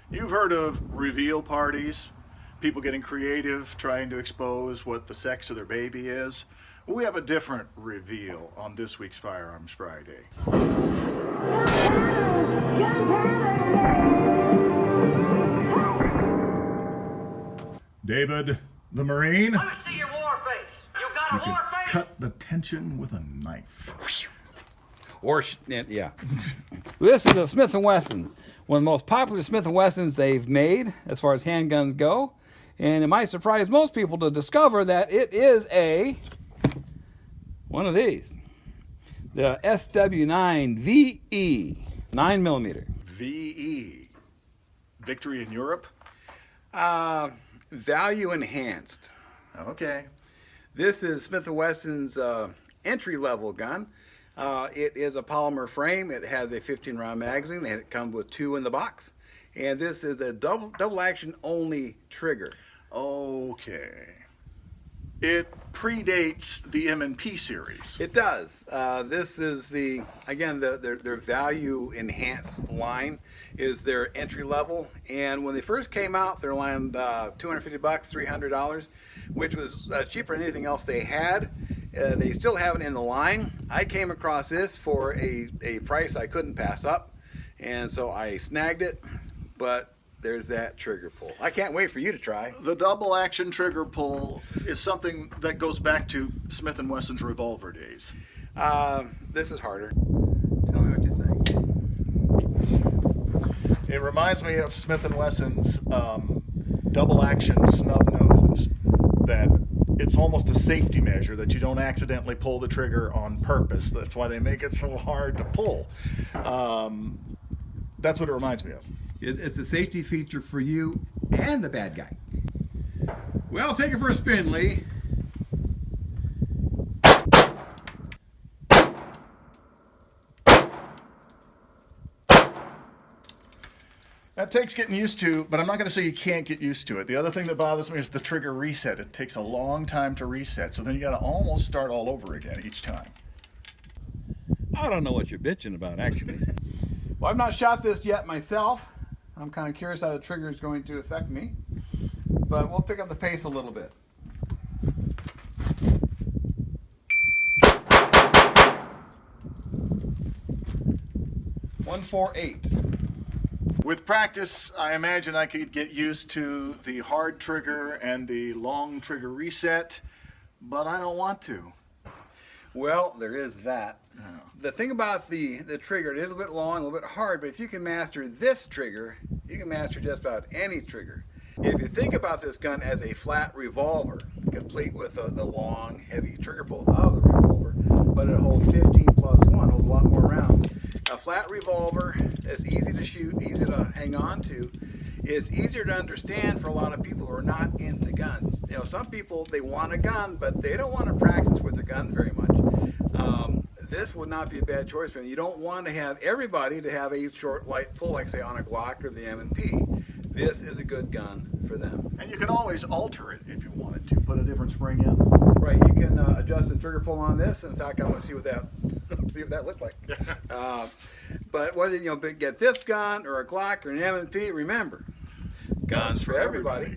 You've heard of reveal parties, people getting creative, trying to expose what the sex of their baby is. We have a different reveal on this week's Firearms Friday. David, the Marine, Let me see your war face. You got a war face? cut the tension with a knife. Or, yeah. This is a Smith & Wesson, one of the most popular Smith & Wessons they've made as far as handguns go. And it might surprise most people to discover that it is one of these. The SW9 VE, 9mm. VE. Victory in Europe? Value enhanced. Okay. This is Smith & Wesson's entry-level gun. It is a polymer frame. It has a 15-round magazine, and it comes with 2 in the box. And this is a double action only trigger. Okay. It predates the M&P series. It does. This is their value enhanced line is their entry level. And when they first came out, they're line $250, $300, which was cheaper than anything else they had. They still have it in the line. I came across this for a price I couldn't pass up, and so I snagged it, but there's that trigger pull. I can't wait for you to try. The double action trigger pull is something that goes back to Smith & Wesson's revolver days. This is harder. Tell me what you think. It reminds me of Smith & Wesson's double action snub noses, that it's almost a safety measure that you don't accidentally pull the trigger on purpose. That's why they make it so hard to pull. That's what it reminds me of. It's a safety feature for you and the bad guy. Well, take it for a spin, Lee. That takes getting used to, but I'm not going to say you can't get used to it. The other thing that bothers me is the trigger reset. It takes a long time to reset, so then you got to almost start all over again each time. I don't know what you're bitching about, actually. Well, I've not shot this yet myself. I'm kind of curious how the trigger is going to affect me, but we'll pick up the pace a little bit. .148. With practice, I imagine I could get used to the hard trigger and the long trigger reset, but I don't want to. Well, there is that. Yeah. The thing about the trigger, it is a little bit long, a little bit hard, but if you can master this trigger, you can master just about any trigger. If you think about this gun as a flat revolver, complete with the long, heavy trigger pull of the revolver, but it holds 15 plus 1, holds a lot more rounds. A flat revolver is easy to shoot, easy to hang on to. It's easier to understand for a lot of people who are not into guns. You know, some people, they want a gun, but they don't want to practice with their gun very much. This would not be a bad choice for them. You don't want to have everybody to have a short, light pull, like say on a Glock or the M&P. This is a good gun for them. And you can always alter it if you wanted to, put a different spring in. Right, you can adjust the trigger pull on this. In fact, I want to see what that looks like. But whether you get this gun or a Glock or an M&P, remember, guns for everybody.